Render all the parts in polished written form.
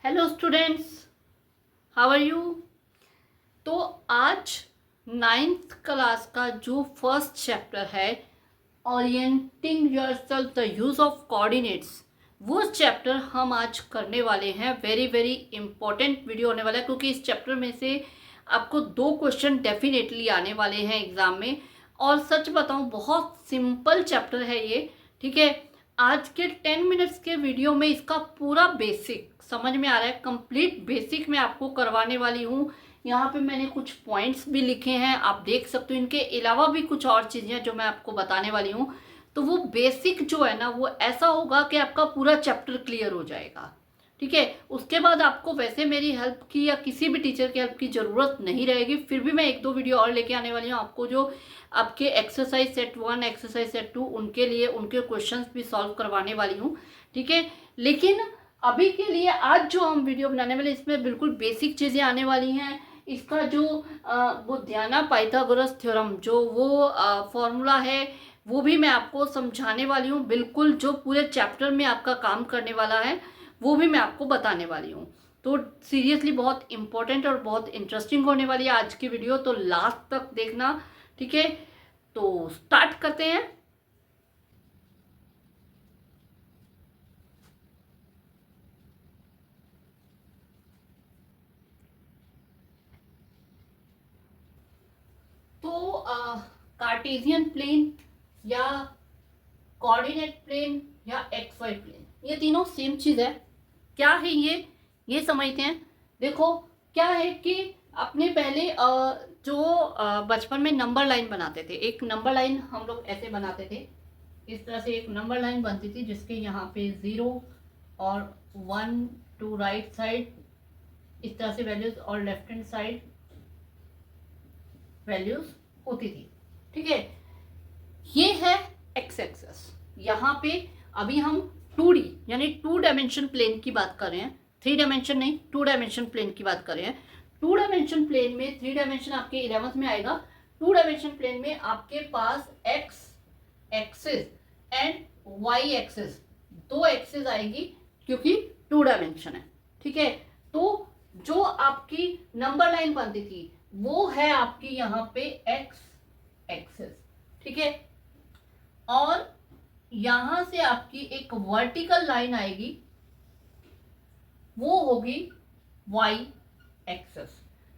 Hello students, how are you. तो आज ninth class का जो फर्स्ट चैप्टर है orienting yourself the use of coordinates, वो चैप्टर हम आज करने वाले हैं। वेरी वेरी इंपॉर्टेंट वीडियो होने वाला है क्योंकि इस चैप्टर में से आपको 2 क्वेश्चन डेफिनेटली आने वाले हैं एग्जाम में। और सच बताऊं, बहुत सिंपल चैप्टर है ये। ठीक है, आज के 10 मिनट्स के वीडियो में इसका पूरा बेसिक समझ में आ रहा है। कंप्लीट बेसिक मैं आपको करवाने वाली हूँ। यहाँ पे मैंने कुछ पॉइंट्स भी लिखे हैं, आप देख सकते हो। इनके अलावा भी कुछ और चीज़ें हैं जो मैं आपको बताने वाली हूँ। तो वो बेसिक जो है ना, वो ऐसा होगा कि आपका पूरा चैप्टर क्लियर हो जाएगा। ठीक है, उसके बाद आपको वैसे मेरी हेल्प की या किसी भी टीचर की हेल्प की ज़रूरत नहीं रहेगी। फिर भी मैं 1-2 वीडियो और लेके आने वाली हूँ आपको, जो आपके एक्सरसाइज सेट 1, एक्सरसाइज सेट 2, उनके लिए उनके क्वेश्चंस भी सॉल्व करवाने वाली हूँ। ठीक है, लेकिन अभी के लिए आज जो हम वीडियो बनाने वाले, इसमें बिल्कुल बेसिक चीज़ें आने वाली हैं। इसका जो बुद्धियाना पाइथागोरस थ्योरम जो वो फॉर्मूला है, वो भी मैं आपको समझाने वाली हूँ। बिल्कुल जो पूरे चैप्टर में आपका काम करने वाला है वो भी मैं आपको बताने वाली हूँ। तो सीरियसली बहुत इंपॉर्टेंट और बहुत इंटरेस्टिंग होने वाली है आज की वीडियो, तो लास्ट तक देखना। ठीक है, तो स्टार्ट करते हैं। तो कार्टेशियन प्लेन या कोऑर्डिनेट प्लेन या एक्स वाई प्लेन, ये तीनों सेम चीज है। क्या है ये समझते हैं। देखो, क्या है कि अपने पहले जो बचपन में नंबर लाइन बनाते थे, एक नंबर लाइन हम लोग ऐसे बनाते थे। इस तरह से एक नंबर लाइन बनती थी जिसके यहाँ पे 0 और 1 टू राइट साइड इस तरह से वैल्यूज और लेफ्ट हैंड साइड वैल्यूज होती थी। ठीक है, ये है एक्स एक्सेस। यहाँ पे अभी हम 2D यानी 2 डायमेंशन प्लेन की बात कर रहे हैं, 3 डायमेंशन नहीं, 2 डायमेंशन प्लेन की बात कर रहे हैं। 2 डायमेंशन प्लेन में 3 डायमेंशन आपके 11th में आएगा। 2 डायमेंशन प्लेन में आपके पास X axis and Y axis, 2 axis आएगी क्योंकि 2 डायमेंशन है। ठीक है, तो जो आपकी नंबर लाइन बनती थी वो है आपकी यहाँ पे एक्स एक्सिस। ठीक है, और यहां से आपकी एक वर्टिकल लाइन आएगी, वो होगी वाई एक्सिस।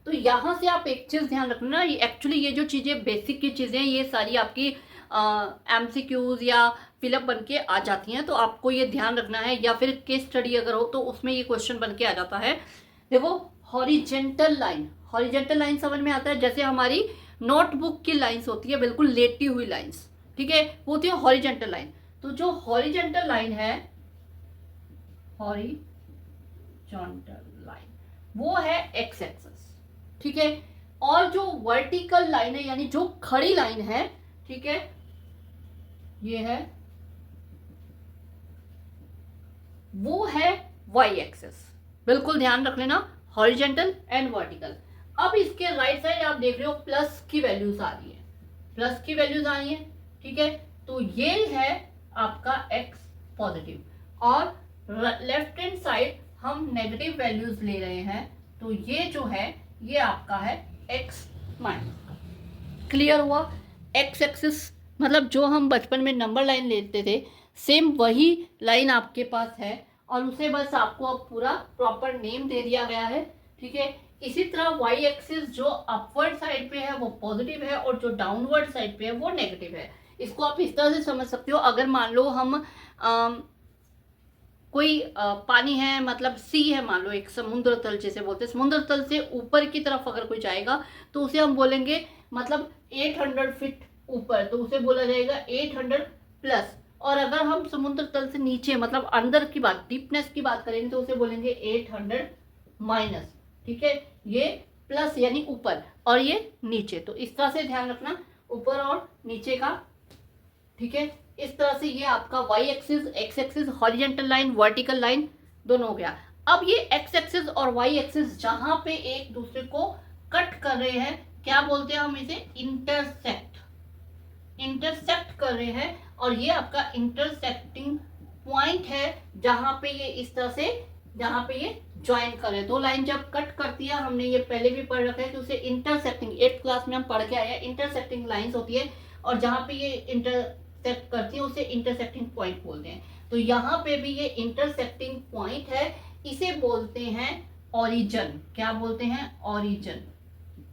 तो यहां से आप एक चीज ध्यान रखना, एक्चुअली ये जो चीजें बेसिक की चीजें ये सारी आपकी एमसीक्यूज या फिलअप बन के आ जाती हैं, तो आपको ये ध्यान रखना है। या फिर केस स्टडी अगर हो तो उसमें ये क्वेश्चन बन के आ जाता है। देखो, हॉरिजेंटल लाइन, हॉरिजेंटल लाइन समझ में आता है, जैसे हमारी नोटबुक की लाइंस होती है, बिल्कुल लेटी हुई लाइंस। ठीक है, वो होती है हॉरिजेंटल लाइन। तो जो हॉरिजेंटल लाइन है, हॉरिजॉन्टल लाइन, वो है एक्स एक्सिस। ठीक है, और जो वर्टिकल लाइन है यानी जो खड़ी लाइन है, ठीक है, ये है, वो है वाई एक्सिस। बिल्कुल ध्यान रख लेना, हॉरिजेंटल एंड वर्टिकल। अब इसके राइट साइड आप देख रहे हो प्लस की वैल्यूज आ रही है, प्लस की वैल्यूज आ रही है। ठीक है, तो ये है आपका x पॉजिटिव, और लेफ्ट हैंड साइड हम नेगेटिव वैल्यूज ले रहे हैं, तो ये जो है ये आपका है x माइनस। क्लियर हुआ। x एक्सिस मतलब जो हम बचपन में नंबर लाइन लेते थे, सेम वही लाइन आपके पास है, और उसे बस आपको अब पूरा प्रॉपर नेम दे दिया गया है। ठीक है, इसी तरह y एक्सिस जो अपवर्ड साइड पे है वो पॉजिटिव है, और जो डाउनवर्ड साइड पे है वो नेगेटिव है। इसको आप इस तरह से समझ सकते हो, अगर मान लो हम कोई पानी है, मतलब सी है, मान लो एक समुद्र तल जिसे बोलते हैं, समुद्र तल से ऊपर की तरफ अगर कोई जाएगा तो उसे हम बोलेंगे मतलब 800 फीट ऊपर, तो उसे बोला जाएगा 800 प्लस। और अगर हम समुद्र तल से नीचे मतलब अंदर की बात, डीपनेस की बात करेंगे, तो उसे बोलेंगे 800 माइनस। ठीक है, ये प्लस यानी ऊपर और ये नीचे, तो इस तरह से ध्यान रखना, ऊपर और नीचे का। ठीक है, इस तरह से ये आपका Y axis, X axis, horizontal line, vertical line दोनों हो गया। अब ये एक्स एक्सिस और वाई एक्सिस जहां पे एक दूसरे को कट कर रहे हैं, क्या बोलते हैं हम इसे, इंटरसेक्ट। इंटरसेक्ट कर रहे हैं, और ये आपका इंटरसेक्टिंग पॉइंट है जहां पे ये इस तरह से जहाँ पे ये ज्वाइन करे, दो लाइन जब कट करती है, हमने ये पहले भी पढ़ रखा है कि उसे इंटरसेक्टिंग, 8th क्लास में हम पढ़ के आए हैं, इंटरसेक्टिंग लाइंस होती है, और जहाँ पे ये इंटरसेक्ट करती है उसे इंटरसेक्टिंग पॉइंट बोलते हैं। तो यहाँ पे भी ये इंटरसेक्टिंग पॉइंट है, इसे बोलते हैं ओरिजिन। क्या बोलते हैं? ओरिजिन।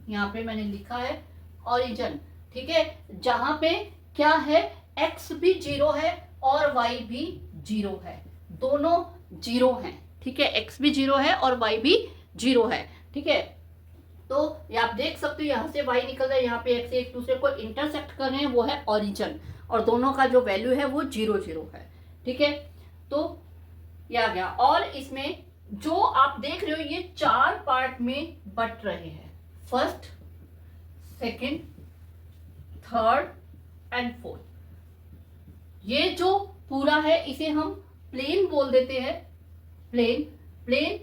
यहाँ पे मैंने लिखा है ओरिजिन, ठीक है। जहाँ पे क्या है, x भी 0 है और y भी 0 है, दोनों 0 हैं, ठीक है। x भी 0 है और y भी 0 है, ठीक है। तो ये आप देख सकते हो, यहाँ से y निकल रहा है, यहाँ पे x एक दूसरे को इंटरसेक्ट कर रहे हैं, वो है ओरिजिन, और दोनों का जो वैल्यू है वो 0 0 है, ठीक है। तो ये आ गया। और इसमें जो आप देख रहे हो ये 4 पार्ट में बट रहे हैं, first, second, third and fourth. ये जो पूरा है इसे हम प्लेन बोल देते हैं, प्लेन। प्लेन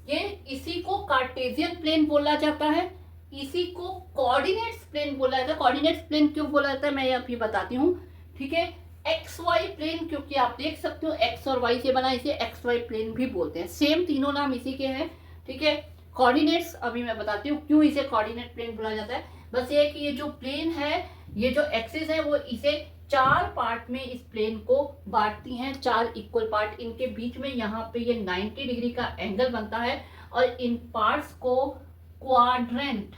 ये इसी को कार्टेशियन प्लेन बोला जाता है, इसी को कोऑर्डिनेट्स प्लेन बोला जाता है। कोऑर्डिनेट्स प्लेन क्यों बोला जाता है मैं अभी बताती हूँ, ठीक है। एक्स वाई प्लेन, क्योंकि आप देख सकते हो एक्स और वाई से बना, इसे एक्स वाई प्लेन भी बोलते हैं, सेम तीनों नाम इसी के हैं, ठीक है। कोऑर्डिनेट्स अभी मैं बताती हूँ क्यों इसे कोऑर्डिनेट प्लेन बोला जाता है। बस ये है कि ये जो प्लेन है, ये जो एक्सिस है, वो इसे 4 पार्ट में इस प्लेन को बांटती हैं, 4 इक्वल पार्ट, इनके बीच में यहाँ पे ये 90 डिग्री का एंगल बनता है, और इन पार्ट्स को क्वाड्रेंट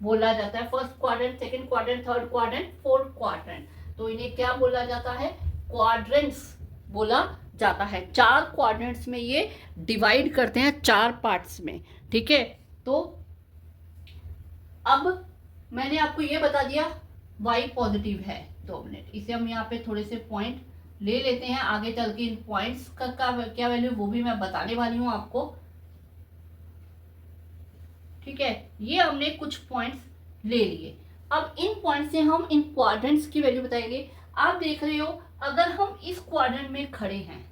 बोला जाता है। First quadrant, second quadrant, third quadrant, fourth quadrant. तो इन्हें क्या बोला जाता है? क्वाड्रेंट्स बोला जाता है। 4 क्वाड्रेंट्स में ये डिवाइड करते हैं, 4 पार्ट्स में, ठीक है। तो अब मैंने आपको ये बता दिया y पॉजिटिव है। 2 मिनट, इसे हम यहाँ पे थोड़े से पॉइंट ले लेते हैं, आगे चल के इन पॉइंट्स का क्या वैल्यू वो भी मैं बताने वाली हूँ आपको, ठीक है। ये हमने कुछ पॉइंट्स ले लिए, अब इन पॉइंट से हम इन क्वाड्रेंट्स की वैल्यू बताएंगे। आप देख रहे हो, अगर हम इस क्वाड्रेंट में खड़े हैं,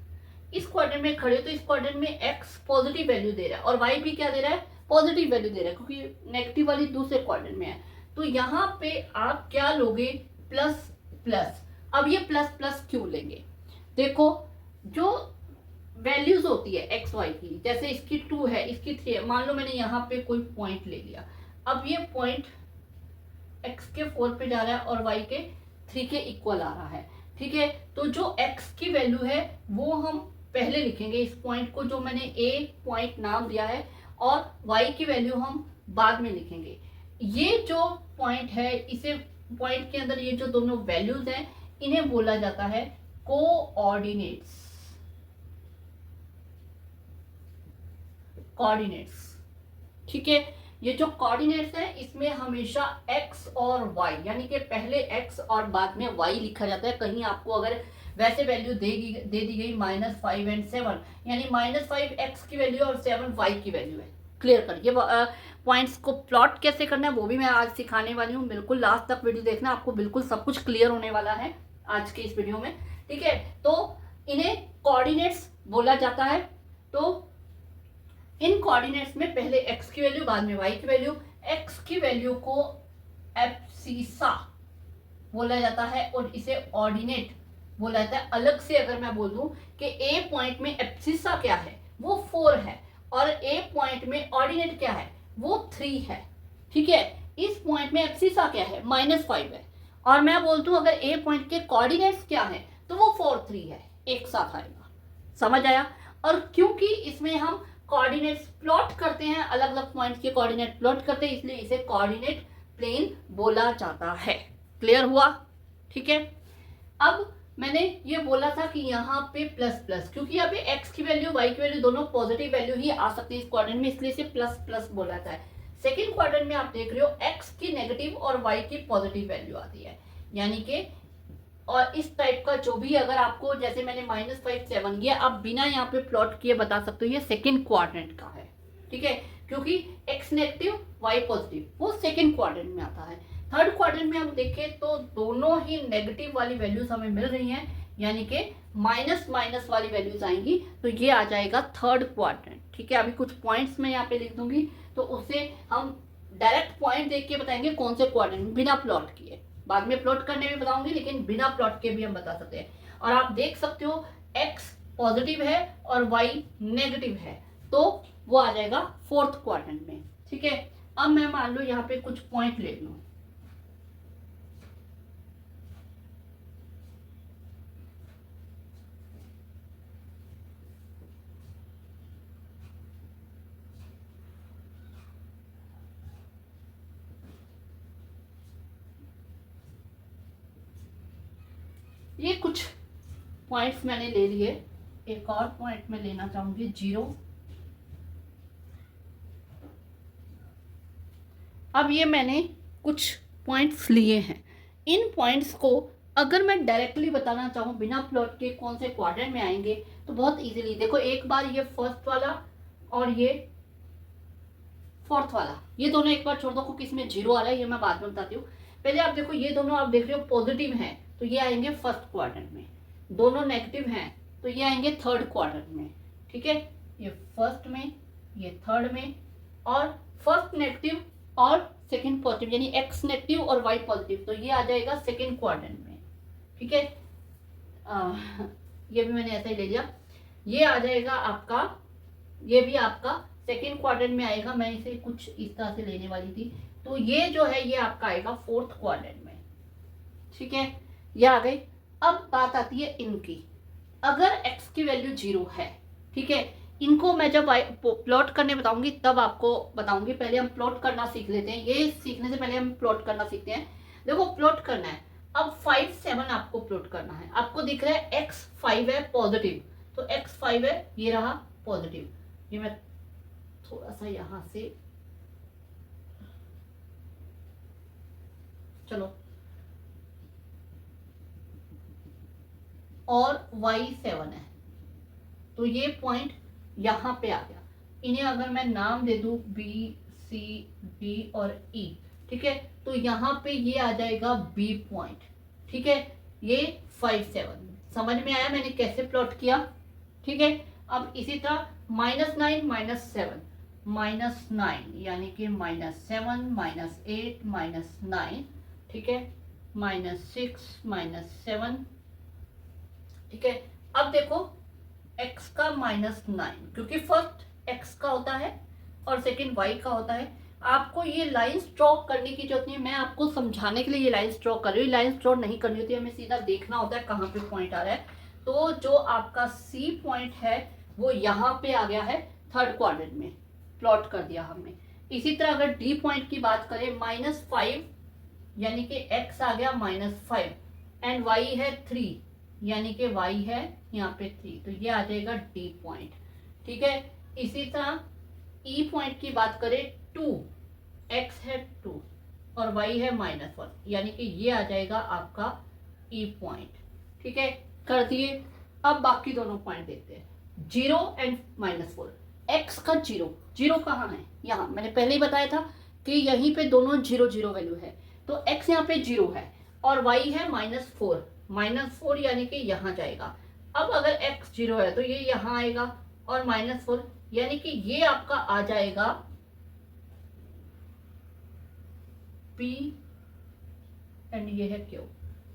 इस क्वाड्रेंट में खड़े, तो इस क्वाड्रेंट में x पॉजिटिव वैल्यू दे रहा है और y भी क्या दे रहा है? पॉजिटिव वैल्यू दे रहा है, क्योंकि नेगेटिव वाली दूसरे क्वाड्रेंट में है। तो यहाँ पे आप क्या लोगे? Plus plus. अब ये प्लस प्लस क्यों लेंगे? देखो, जो वैल्यूज होती है एक्स वाई की, जैसे इसकी 2 है, इसकी 3 है, मान लो मैंने यहाँ पे कोई पॉइंट ले लिया, अब ये पॉइंट x के 4 पे जा रहा है और y के 3 के इक्वल आ रहा है, ठीक है। तो जो x की वैल्यू है वो हम पहले लिखेंगे, इस पॉइंट को जो मैंने a पॉइंट नाम दिया है, और y की वैल्यू हम बाद में लिखेंगे। ये जो पॉइंट है, इसे पॉइंट के अंदर ये जो दोनों वैल्यूज हैं, इन्हें बोला जाता है कोऑर्डिनेट्स। कोऑर्डिनेट्स, ठीक है। ये जो कोऑर्डिनेट्स है, इसमें हमेशा x और y, यानी कि पहले x और बाद में y लिखा जाता है। कहीं आपको अगर वैसे वैल्यू दे दी गई -5 एंड 7, यानी -5 x की वैल्यू और 7 y की वैल्यू है। क्लियर कर, ये पॉइंट्स को प्लॉट कैसे करना है वो भी मैं आज सिखाने वाली हूँ, बिल्कुल लास्ट तक वीडियो देखना, आपको बिल्कुल सब कुछ क्लियर होने वाला है आज के इस वीडियो में, ठीक है। तो इन्हें कोऑर्डिनेट्स बोला जाता है। तो इन कोऑर्डिनेट्स में पहले x की वैल्यू, बाद में y की वैल्यू। x की वैल्यू को एब्सिसा बोला जाता है और इसे ऑर्डिनेट बोला जाता है। अलग से अगर मैं बोल दूं कि a पॉइंट में एब्सिसा क्या है, वो 4 है, और a पॉइंट में ऑर्डिनेट क्या है, वो 3 है, ठीक है। इस पॉइंट में एब्सिसा क्या है, -5 है, और मैं बोलता हूं अगर a पॉइंट के कोऑर्डिनेट्स क्या है, तो वो 4 3 है, एक साथ आएगा। समझ आया? और क्योंकि इसमें हम कोऑर्डिनेट्स प्लॉट करते हैं, अलग अलग पॉइंट्स के कोऑर्डिनेट प्लॉट करते हैं, इसलिए इसे कोऑर्डिनेट प्लेन बोला जाता है। क्लियर हुआ? ठीक है। अब मैंने ये बोला था कि यहाँ पे प्लस प्लस, क्योंकि यहाँ पे x की वैल्यू y की वैल्यू दोनों पॉजिटिव वैल्यू ही आ सकती है इस क्वाड्रेंट में, इसलिए इसे प्लस प्लस बोला जाता है। सेकंड क्वाड्रेंट में आप देख रहे हो x की नेगेटिव और y की पॉजिटिव वैल्यू आती है, यानी कि और इस टाइप का जो भी, अगर आपको जैसे मैंने -5 7 ये आप बिना यहाँ पे प्लॉट किए बता सकते हो ये सेकंड क्वाड्रेंट का है, ठीक है, क्योंकि x नेगेटिव y पॉजिटिव वो सेकंड क्वाड्रेंट में आता है। थर्ड क्वाड्रेंट में हम देखें तो दोनों ही नेगेटिव वाली वैल्यूज हमें मिल रही हैं, यानी कि माइनस माइनस वाली वैल्यूज आएंगी, तो ये आ जाएगा थर्ड क्वाड्रेंट, ठीक है। अभी कुछ पॉइंट्स मैं यहाँ पे लिख दूंगी, तो उससे हम डायरेक्ट पॉइंट देख के बताएंगे कौन से क्वाड्रेंट, बिना प्लॉट किए। बाद में प्लॉट करने भी बताऊंगी, लेकिन बिना प्लॉट के भी हम बता सकते हैं। और आप देख सकते हो x पॉजिटिव है और वाई नेगेटिव है, तो वो आ जाएगा फोर्थ क्वाड्रेंट में। ठीक है, अब मैं मान लो यहाँ पे कुछ पॉइंट ले लूँ, ये कुछ पॉइंट्स मैंने ले लिए। एक और पॉइंट मैं लेना चाहूंगी 0। अब ये मैंने कुछ पॉइंट्स लिए हैं, इन पॉइंट्स को अगर मैं डायरेक्टली बताना चाहूँ बिना प्लॉट के कौन से क्वाड्रेंट में आएंगे, तो बहुत इजीली देखो, एक बार ये फर्स्ट वाला और ये फोर्थ वाला, ये दोनों एक बार छोड़ दो, किस में 0 आ रहा है ये मैं बाद में बताती हूँ। पहले आप देखो, ये दोनों आप देख रहे हो पॉजिटिव हैं, तो ये आएंगे फर्स्ट क्वाड्रेंट में। दोनों नेगेटिव हैं तो ये आएंगे थर्ड क्वाड्रेंट में। ठीक है, ये फर्स्ट में, ये थर्ड में, और फर्स्ट नेगेटिव और सेकंड पॉजिटिव, यानी एक्स नेगेटिव और वाई पॉजिटिव, तो ये आ जाएगा सेकंड क्वाड्रेंट में। ठीक है, ये भी मैंने ऐसा ही ले लिया। ये आ जाएगा आपका, ये भी आपका सेकंड क्वाड्रेंट में आएगा। मैं इसे कुछ इस तरह से लेने वाली थी, तो ये जो है ये आपका आएगा फोर्थ क्वाड्रेंट में। ठीक है, ये आ गई। अब बात आती है इनकी, अगर x की वैल्यू 0 है, ठीक है, इनको मैं जब प्लॉट करने बताऊंगी तब आपको बताऊंगी। पहले हम प्लॉट करना सीख लेते हैं, ये सीखने से पहले हम प्लॉट करना सीखते हैं। देखो प्लॉट करना है, अब 5 7 आपको प्लॉट करना है। आपको दिख रहा है x 5 है पॉजिटिव, तो x 5 है, ये रहा पॉजिटिव। ये मैं थोड़ा सा यहां से, चलो, और y 7 है, तो ये पॉइंट यहां पे आ गया। इन्हें अगर मैं नाम दे दूं B C D और E, ठीक है, तो यहाँ पे ये आ जाएगा B पॉइंट। ठीक है, ये 5 7 समझ में आया मैंने कैसे प्लॉट किया। ठीक है, अब इसी तरह -9 -7 -9 यानी कि -7 -8 -9, ठीक है, -6 -7। ठीक है, अब देखो x का -9, क्योंकि फर्स्ट x का होता है और सेकंड y का होता है। आपको ये लाइंस ड्रॉ करने की जरूरत नहीं है, मैं आपको समझाने के लिए ये लाइंस ड्रॉ कर रही हूँ। लाइंस ड्रॉ नहीं करनी होती है, हमें सीधा देखना होता है कहाँ पे पॉइंट आ रहा है। तो जो आपका C पॉइंट है वो यहाँ पे आ गया है थर्ड क्वाड्रेंट में, प्लॉट कर दिया हमने। इसी तरह अगर D पॉइंट की बात करें, -5 यानी कि x आ गया -5 एंड y है 3 यानी कि y है यहाँ पे 3, तो ये आ जाएगा D पॉइंट। ठीक है, इसी तरह E पॉइंट की बात करें, 2 x है 2 और y है -1 यानी कि ये आ जाएगा आपका E पॉइंट। ठीक है, कर दिए। अब बाकी दोनों पॉइंट देखते हैं, 0 एंड -4। x का 0 कहाँ है, यहाँ मैंने पहले ही बताया था कि यहीं पे दोनों 0 0 वैल्यू है, तो x यहाँ पे 0 है और y है -4 यानी कि यहाँ जाएगा। अब अगर x 0 है तो ये यहाँ आएगा और -4 यानी कि ये आपका आ जाएगा P एंड ये है Q।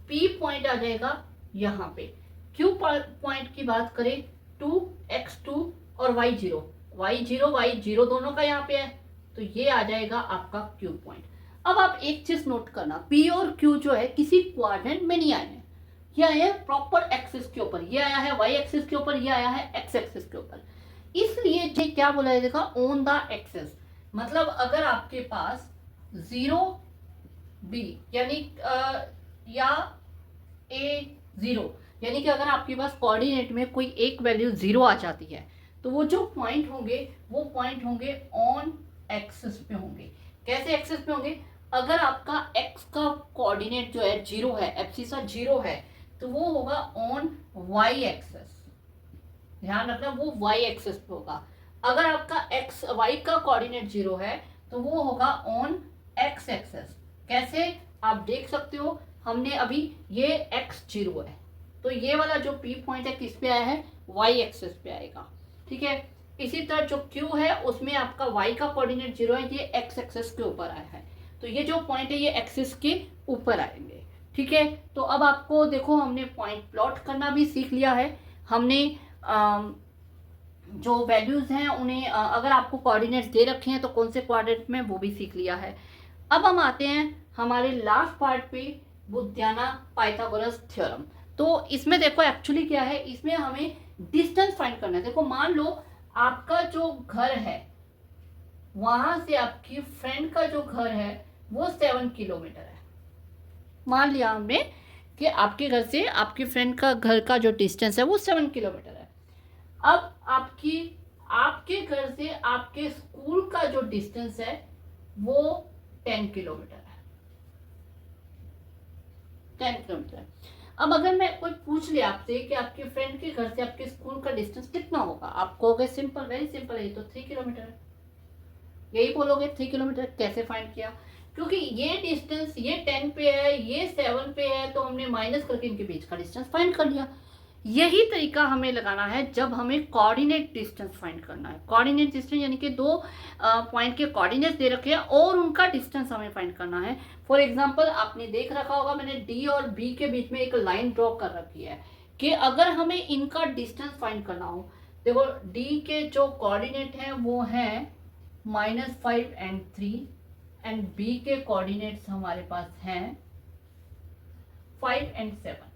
P पॉइंट आ जाएगा यहाँ पे। Q पॉइंट की बात करें, 2x2 और y0 दोनों का यहाँ पे है, तो ये आ जाएगा आपका Q पॉइंट। अब आप एक चीज नोट करना, P और Q जो है किसी क्वाड्रेंट में नहीं आए हैं, ये आया है प्रॉपर एक्सिस के ऊपर, ये आया है वाई एक्सिस के ऊपर, ये आया है एक्स एक्सिस के ऊपर। इसलिए ये क्या बोला है, देखा, ऑन द एक्सिस। मतलब अगर आपके पास 0 B यानी या A0 यानी कि अगर आपके पास कोऑर्डिनेट में कोई एक वैल्यू 0 आ जाती है, तो वो जो पॉइंट होंगे वो पॉइंट होंगे ऑन एक्सिस पे होंगे। कैसे एक्सिस पे होंगे, अगर आपका x का कोऑर्डिनेट जो है 0 है, एब्सिसा 0 है, तो वो होगा ऑन y एक्सिस। ध्यान रखना, वो y एक्सिस पे होगा। अगर आपका y का कोऑर्डिनेट 0 है तो वो होगा ऑन x एक्सिस। कैसे, आप देख सकते हो, हमने अभी ये x 0 है, तो ये वाला जो P पॉइंट है किस पे आया है, y एक्सिस पे आएगा। ठीक है, इसी तरह जो Q है उसमें आपका y का कोऑर्डिनेट 0 है, ये x एक्सिस के ऊपर आया है, तो ये जो पॉइंट है ये एक्सिस के ऊपर आएंगे। ठीक है, तो अब आपको देखो, हमने पॉइंट प्लॉट करना भी सीख लिया है, हमने जो वैल्यूज़ हैं उन्हें अगर आपको कोऑर्डिनेट्स दे रखे हैं तो कौन से कोऑर्डिनेट में, वो भी सीख लिया है। अब हम आते हैं हमारे लास्ट पार्ट पे, बुद्धियाना पाइथागोरस थ्योरम। तो इसमें देखो एक्चुअली क्या है, इसमें हमें डिस्टेंस फाइंड करना है। देखो मान लो आपका जो घर है वहां से आपकी फ्रेंड का जो घर है वो 7 किलोमीटर है। मान लिया हमने कि आपके घर से आपकी फ्रेंड का घर का जो डिस्टेंस है वो 7 किलोमीटर है। अब आपके घर से आपके स्कूल का जो डिस्टेंस है वो 10 किलोमीटर है। 10 किलोमीटर है। अब अगर मैं कोई पूछ लिया आपसे कि आपके फ्रेंड के घर से आपके स्कूल का डिस्टेंस कितना होगा, आप कहोगे सिंपल, वेरी सिंपल है, ये तो 3 किलोमीटर है। यही बोलोगे 3 किलोमीटर। कैसे फाइंड किया? क्योंकि ये डिस्टेंस ये 10 पे है, ये 7 पे है, तो हमने माइनस करके इनके बीच का डिस्टेंस फाइंड कर लिया। यही तरीका हमें लगाना है जब हमें कोऑर्डिनेट डिस्टेंस फाइंड करना है। कोऑर्डिनेट डिस्टेंस यानी कि दो पॉइंट के कोऑर्डिनेट्स दे रखे हैं और उनका डिस्टेंस हमें फाइंड करना है। फॉर एग्जांपल आपने देख रखा होगा, मैंने डी और बी के बीच में एक लाइन ड्रॉ कर रखी है कि अगर हमें इनका डिस्टेंस फाइंड करना हो, देखो डी के जो कोऑर्डिनेट हैं वो हैं -5 and 3 एंड बी के कोऑर्डिनेट्स हमारे पास हैं 5 and 7।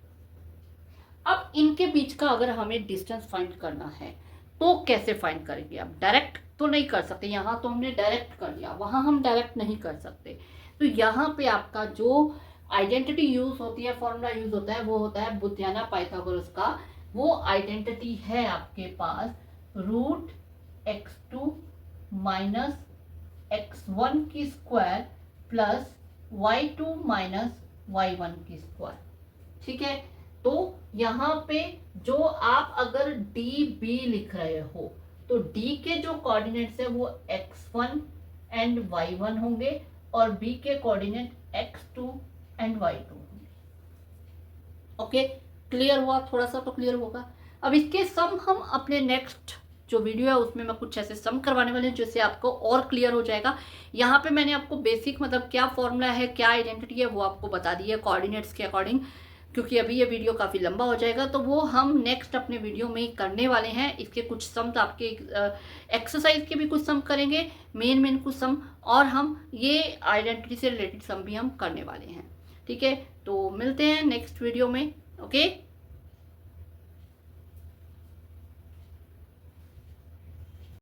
अब इनके बीच का अगर हमें डिस्टेंस फाइंड करना है तो कैसे फाइंड करेंगे? आप डायरेक्ट तो नहीं कर सकते, यहाँ तो हमने डायरेक्ट कर लिया, वहाँ हम डायरेक्ट नहीं कर सकते। तो यहाँ पे आपका जो आइडेंटिटी यूज होती है, फॉर्मूला यूज होता है, वो होता है बुद्धियाना पाइथागोरस का। वो आइडेंटिटी है आपके पास √x2 माइनस x1 की square plus y2 minus y1 की स्क्वायर। ठीक है, तो यहाँ पे जो आप अगर डी बी लिख रहे हो तो डी के जो कोऑर्डिनेट्स है वो x1 एंड y1 होंगे और बी के कोऑर्डिनेट x2 एंड y2 होंगे। ओके, क्लियर हुआ? थोड़ा सा तो क्लियर होगा। अब इसके सम हम अपने नेक्स्ट जो वीडियो है उसमें मैं कुछ ऐसे सम करवाने वाले हैं जिससे आपको और क्लियर हो जाएगा। यहाँ पे मैंने आपको बेसिक मतलब क्या फॉर्मूला है, क्या आइडेंटिटी है, वो आपको बता दी है कोऑर्डिनेट्स के अकॉर्डिंग। क्योंकि अभी ये वीडियो काफ़ी लंबा हो जाएगा तो वो हम नेक्स्ट अपने वीडियो में करने वाले हैं। इसके कुछ सम तो आपके एक्सरसाइज के भी कुछ सम करेंगे, मेन कुछ सम, और हम ये आइडेंटिटी से रिलेटेड सम भी हम करने वाले हैं। ठीक है, तो मिलते हैं नेक्स्ट वीडियो में। ओके।